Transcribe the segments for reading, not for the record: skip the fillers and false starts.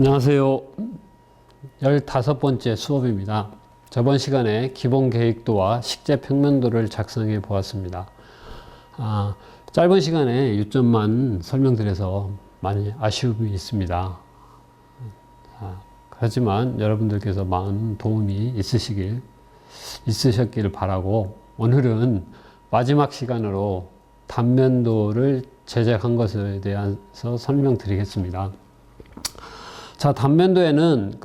안녕하세요. 15번째 수업입니다. 저번 시간에 기본 계획도와 식재 평면도를 작성해 보았습니다. 짧은 시간에 요점만 설명드려서 많이 아쉬움이 있습니다. 하지만 여러분들께서 많은 도움이 있으셨기를 바라고, 오늘은 마지막 시간으로 단면도를 제작한 것에 대해서 설명드리겠습니다. 자, 단면도에는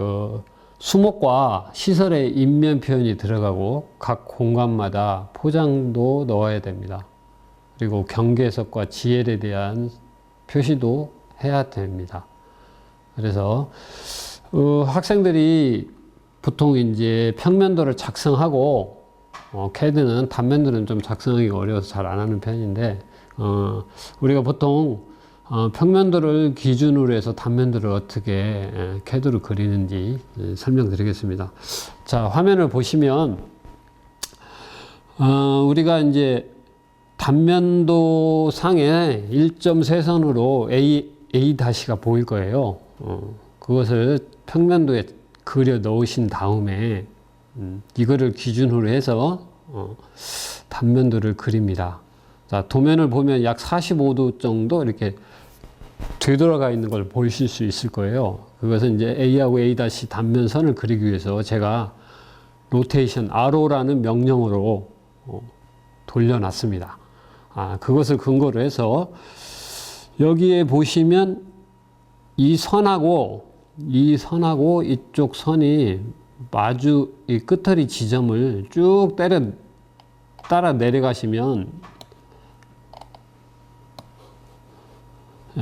수목과 시설의 인면 표현이 들어가고 각 공간마다 포장도 넣어야 됩니다. 그리고 경계석과 지열에 대한 표시도 해야 됩니다. 그래서 학생들이 보통 이제 평면도를 작성하고, CAD는 단면도는 좀 작성하기 어려워서 잘 안 하는 편인데, 우리가 보통 평면도를 기준으로 해서 단면도를 어떻게 CAD로 그리는지 설명드리겠습니다. 자, 화면을 보시면 우리가 이제 단면도 상에 1.3선으로 A'가 보일 거예요. 그것을 평면도에 그려 넣으신 다음에 이거를 기준으로 해서 단면도를 그립니다. 자, 도면을 보면 약 45도 정도 이렇게 되돌아가 있는 걸 보실 수 있을 거예요. 그것은 이제 A하고 A' 단면선을 그리기 위해서 제가 로테이션 RO라는 명령으로 돌려놨습니다. 그것을 근거로 해서 여기에 보시면 이 선하고 이쪽 선이 마주 이 끝터리 지점을 쭉 따라 내려가시면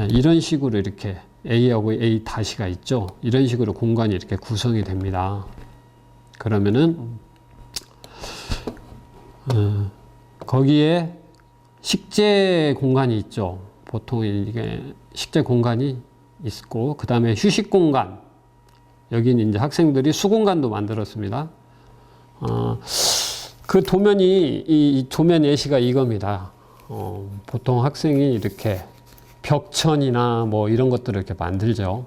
이런 식으로 이렇게 A하고 A'가 있죠. 이런 식으로 공간이 이렇게 구성이 됩니다. 그러면은 거기에 식재 공간이 있죠. 보통 이게 식재 공간이 있고, 그 다음에 휴식 공간, 여기는 이제 학생들이 수공간도 만들었습니다. 그 도면이 이 도면 예시가 이겁니다. 보통 학생이 이렇게 벽천이나 뭐 이런 것들을 이렇게 만들죠.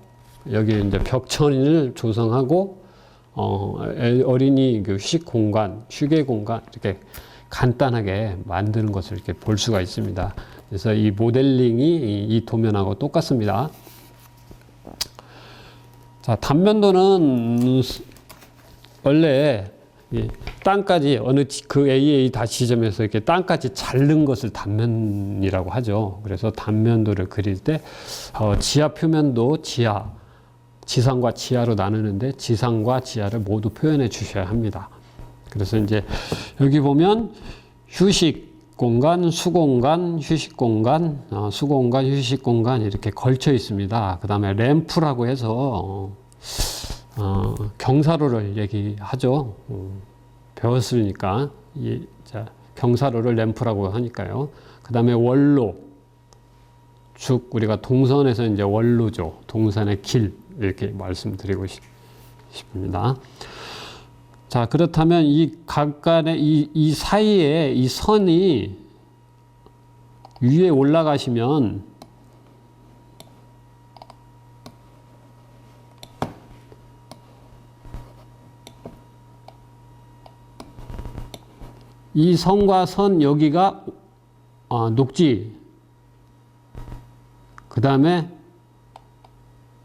여기 이제 벽천을 조성하고, 어린이 휴식 공간, 휴게 공간, 이렇게 간단하게 만드는 것을 이렇게 볼 수가 있습니다. 그래서 이 모델링이 이 도면하고 똑같습니다. 자, 단면도는 원래 땅까지 그 AA 지점에서 이렇게 땅까지 자른 것을 단면이라고 하죠. 그래서 단면도를 그릴 때 지하 표면도 지상과 지하로 나누는데 지상과 지하를 모두 표현해 주셔야 합니다. 그래서 이제 여기 보면 휴식 공간, 수공간, 휴식 공간, 수공간, 휴식 공간 이렇게 걸쳐 있습니다. 그 다음에 램프라고 해서 경사로를 얘기하죠. 배웠으니까. 경사로를 램프라고 하니까요. 그 다음에 원로. 즉, 우리가 동선에서 이제 원로죠. 동선의 길. 이렇게 말씀드리고 싶습니다. 자, 그렇다면 이 각간의 이 사이에 이 선이 위에 올라가시면 이 선과 선 여기가 녹지, 그 다음에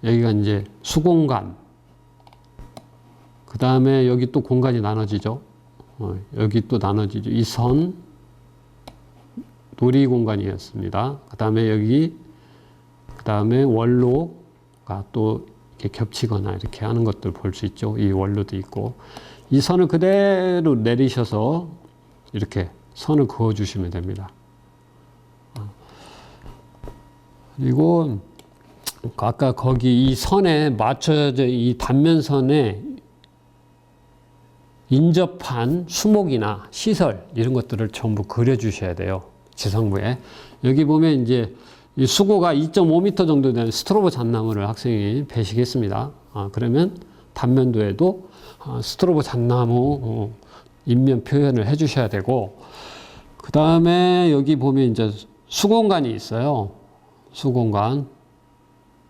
여기가 이제 수공간, 그 다음에 여기 또 공간이 나눠지죠. 여기 또 나눠지죠. 이 선 놀이 공간이었습니다. 그 다음에 여기, 그 다음에 원로가 또 이렇게 겹치거나 이렇게 하는 것들 볼 수 있죠. 이 원로도 있고, 이 선을 그대로 내리셔서 이렇게 선을 그어 주시면 됩니다. 그리고 아까 거기 이 선에 맞춰져 이 단면선에 인접한 수목이나 시설 이런 것들을 전부 그려 주셔야 돼요. 지상부에. 여기 보면 이제 이 수고가 2.5m 정도 되는 스트로보 잣나무를 학생이 배식했습니다. 그러면 단면도에도 스트로보 잣나무 인면 표현을 해 주셔야 되고, 그 다음에 여기 보면 이제 수공간이 있어요. 수공간.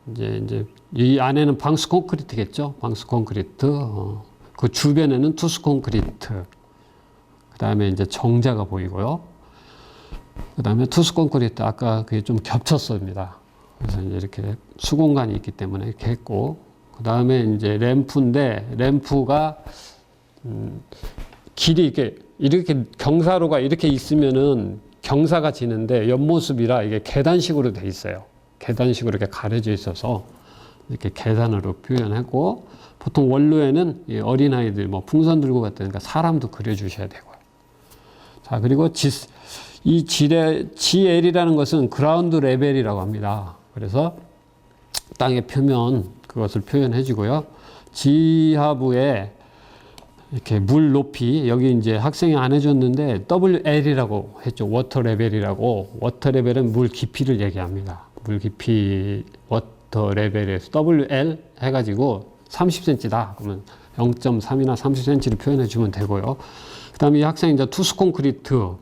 이제 이 안에는 방수 콘크리트겠죠. 방수 콘크리트. 그 주변에는 투스 콘크리트. 그 다음에 이제 정자가 보이고요. 그 다음에 투스 콘크리트. 아까 그게 좀 겹쳤습니다. 그래서 이제 이렇게 수공간이 있기 때문에 이렇게 했고. 그 다음에 이제 램프인데, 램프가, 길이 이렇게 경사로가 이렇게 있으면은 경사가 지는데 옆모습이라 이게 계단식으로 돼 있어요. 계단식으로 이렇게 가려져 있어서 이렇게 계단으로 표현하고, 보통 원로에는 어린아이들 뭐 풍선 들고 갔다니까 사람도 그려주셔야 되고요. 자, 그리고 이 GL이라는 것은 그라운드 레벨이라고 합니다. 그래서 땅의 표면 그것을 표현해 주고요. 지하부에 이렇게 물 높이, 여기 이제 학생이 안 해줬는데 WL이라고 했죠. 워터 레벨이라고. 워터 레벨은 물 깊이를 얘기합니다. 물 깊이 워터 레벨에서 WL 해가지고 30cm다. 그러면 0.3이나 30cm를 표현해 주면 되고요. 그 다음에 이 학생이 이제 투스 콘크리트를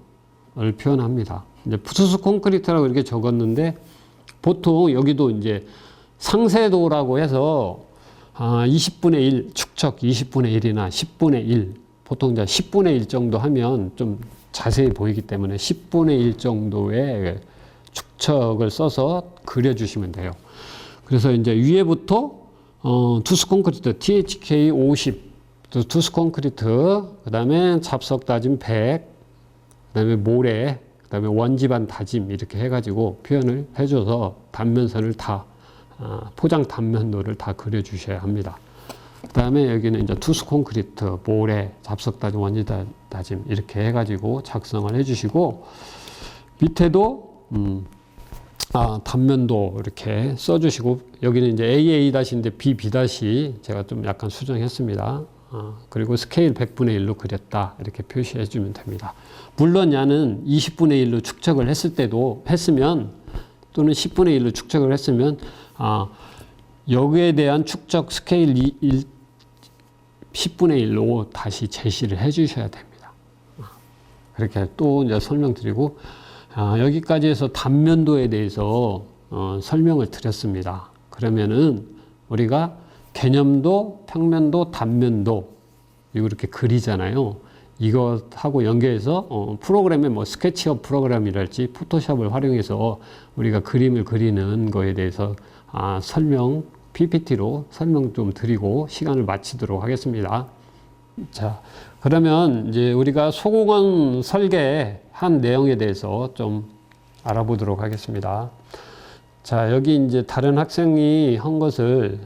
표현합니다. 이제 투스 콘크리트라고 이렇게 적었는데, 보통 여기도 이제 상세도라고 해서 20분의 1, 축척 20분의 1이나 10분의 1, 보통 이제 10분의 1 정도 하면 좀 자세히 보이기 때문에 10분의 1 정도의 축척을 써서 그려주시면 돼요. 그래서 이제 위에부터 투스 콘크리트 THK 50, 투스 콘크리트, 그 다음에 잡석 다짐 100, 그 다음에 모래, 그 다음에 원지반 다짐 이렇게 해가지고 표현을 해줘서 단면선을 다 포장 단면도를 다 그려주셔야 합니다. 그 다음에 여기는 이제 투스 콘크리트, 모래, 잡석 다짐, 원지 다짐 이렇게 해가지고 작성을 해주시고, 밑에도 단면도 이렇게 써주시고, 여기는 이제 AA-인데 BB- 제가 좀 약간 수정했습니다. 그리고 스케일 100분의 1로 그렸다 이렇게 표시해 주면 됩니다. 물론 야는 20분의 1로 축척을 했으면 또는 10분의 1로 축척을 했으면 여기에 대한 축적 스케일 10분의 1로 다시 제시를 해 주셔야 됩니다. 그렇게 또 이제 설명드리고, 여기까지 해서 단면도에 대해서 설명을 드렸습니다. 그러면은 우리가 개념도, 평면도, 단면도 이렇게 그리잖아요. 이것하고 연계해서 프로그램에 뭐 스케치업 프로그램이랄지 포토샵을 활용해서 우리가 그림을 그리는 거에 대해서 설명, PPT로 설명 좀 드리고 시간을 마치도록 하겠습니다. 자, 그러면 이제 우리가 소공원 설계한 내용에 대해서 좀 알아보도록 하겠습니다. 자, 여기 이제 다른 학생이 한 것을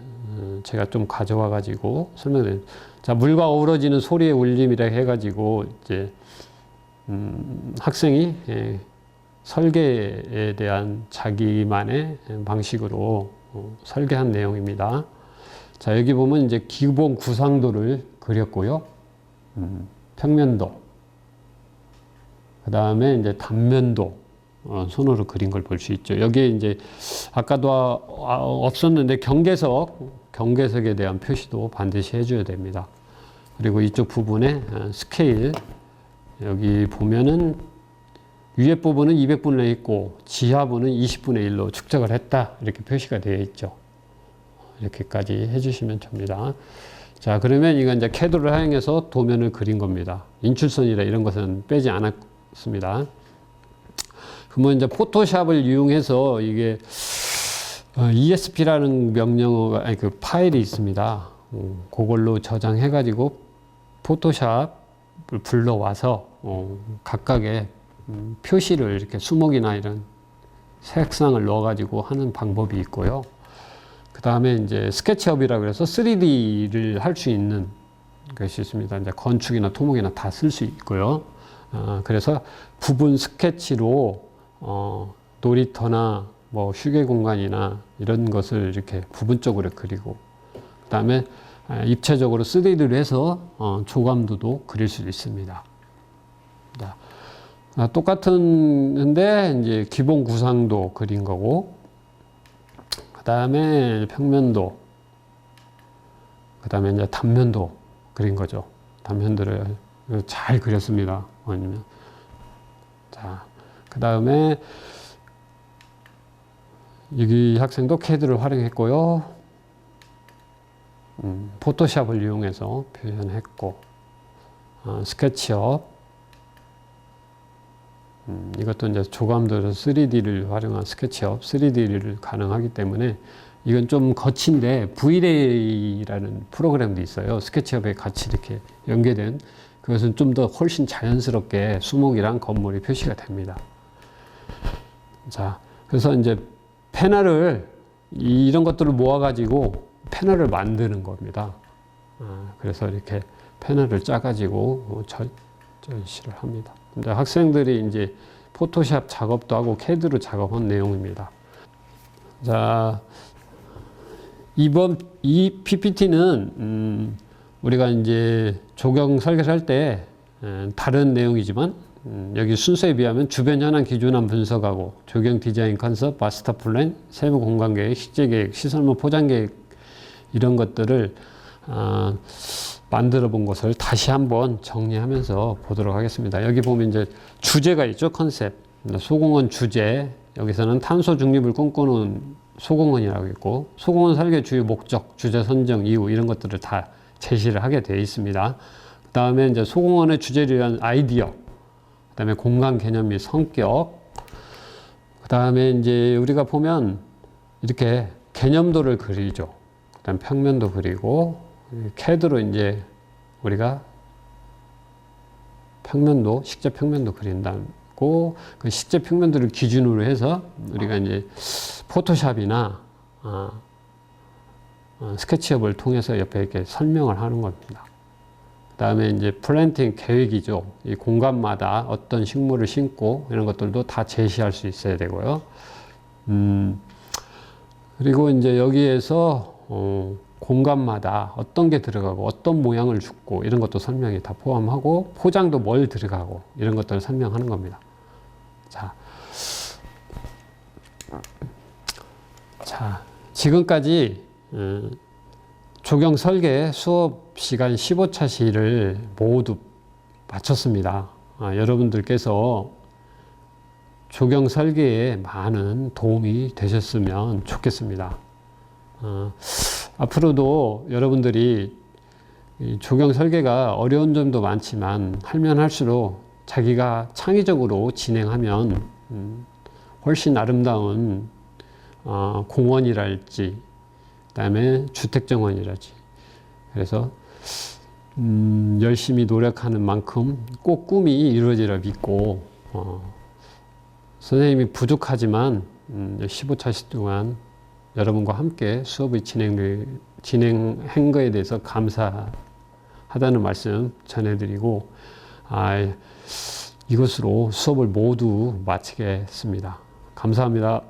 제가 좀 가져와 가지고 설명을. 자, 물과 어우러지는 소리의 울림이라 해가지고 이제 학생이 설계에 대한 자기만의 방식으로 설계한 내용입니다. 자, 여기 보면 이제 기본 구상도를 그렸고요. 평면도, 그 다음에 이제 단면도 손으로 그린 걸 볼 수 있죠. 여기에 이제 아까도 없었는데 경계석에 대한 표시도 반드시 해줘야 됩니다. 그리고 이쪽 부분에 스케일, 여기 보면은 위에 부분은 200분의 1 있고 지하부는 20분의 1로 축적을 했다 이렇게 표시가 되어 있죠. 이렇게까지 해주시면 됩니다. 자, 그러면 이건 이제 캐드를 사용해서 도면을 그린 겁니다. 인출선이라 이런 것은 빼지 않았습니다. 그러면 이제 포토샵을 이용해서 이게 ESP라는 명령어가, 그 파일이 있습니다. 그걸로 저장해가지고 포토샵을 불러와서 각각의 표시를 이렇게 수목이나 이런 색상을 넣어가지고 하는 방법이 있고요. 그 다음에 이제 스케치업이라고 해서 3D를 할 수 있는 것이 있습니다. 이제 건축이나 토목이나 다 쓸 수 있고요. 그래서 부분 스케치로 놀이터나 뭐 휴게 공간이나 이런 것을 이렇게 부분적으로 그리고, 그 다음에 입체적으로 3D를 해서 조감도도 그릴 수 있습니다. 똑같은데 이제 기본 구상도 그린 거고, 그 다음에 평면도, 그 다음에 이제 단면도 그린 거죠. 단면도를 잘 그렸습니다. 자, 그 다음에 여기 학생도 캐드를 활용했고요. 포토샵을 이용해서 표현했고, 스케치업, 이것도 이제 조감도로 3D를 활용한 스케치업, 3D를 가능하기 때문에 이건 좀 거친데 V-Ray라는 프로그램도 있어요. 스케치업에 같이 이렇게 연계된, 그것은 좀 더 훨씬 자연스럽게 수목이랑 건물이 표시가 됩니다. 자, 그래서 이제 패널을 이런 것들을 모아가지고 패널을 만드는 겁니다. 그래서 이렇게 패널을 짜가지고 전시를 합니다. 근데 학생들이 이제 포토샵 작업도 하고 캐드로 작업한 내용입니다. 자, 이 PPT는 우리가 이제 조경 설계를 할 때 다른 내용이지만 여기 순서에 비하면 주변 현황 기준안 분석하고 조경 디자인 컨셉, 마스터 플랜, 세부 공간 계획, 식재 계획, 시설물 포장 계획 이런 것들을 만들어 본 것을 다시 한번 정리하면서 보도록 하겠습니다. 여기 보면 이제 주제가 있죠. 컨셉. 소공원 주제. 여기서는 탄소 중립을 꿈꾸는 소공원이라고 있고, 소공원 설계 주요 목적, 주제 선정, 이유 이런 것들을 다 제시를 하게 되어 있습니다. 그 다음에 이제 소공원의 주제를 위한 아이디어, 그 다음에 공간 개념 및 성격, 그 다음에 이제 우리가 보면 이렇게 개념도를 그리죠. 그 다음 평면도 그리고, 캐드로 이제 우리가 평면도, 식재 평면도 그린다고, 그 식재 평면도를 기준으로 해서 우리가 이제 포토샵이나 스케치업을 통해서 옆에 이렇게 설명을 하는 겁니다. 그 다음에 이제 플랜팅 계획이죠. 이 공간마다 어떤 식물을 심고 이런 것들도 다 제시할 수 있어야 되고요. 그리고 이제 여기에서 공간마다 어떤 게 들어가고 어떤 모양을 주고 이런 것도 설명이 다 포함하고, 포장도 뭘 들어가고 이런 것들을 설명하는 겁니다. 자, 지금까지 조경 설계 수업 시간 15차시를 모두 마쳤습니다. 여러분들께서 조경 설계에 많은 도움이 되셨으면 좋겠습니다. 앞으로도 여러분들이 조경 설계가 어려운 점도 많지만 하면 할수록 자기가 창의적으로 진행하면 훨씬 아름다운 공원이랄지, 그 다음에 주택정원이랄지, 그래서 열심히 노력하는 만큼 꼭 꿈이 이루어지라 믿고, 선생님이 부족하지만 15차시 동안 여러분과 함께 수업의 진행한 거에 대해서 감사하다는 말씀 전해드리고, 이것으로 수업을 모두 마치겠습니다. 감사합니다.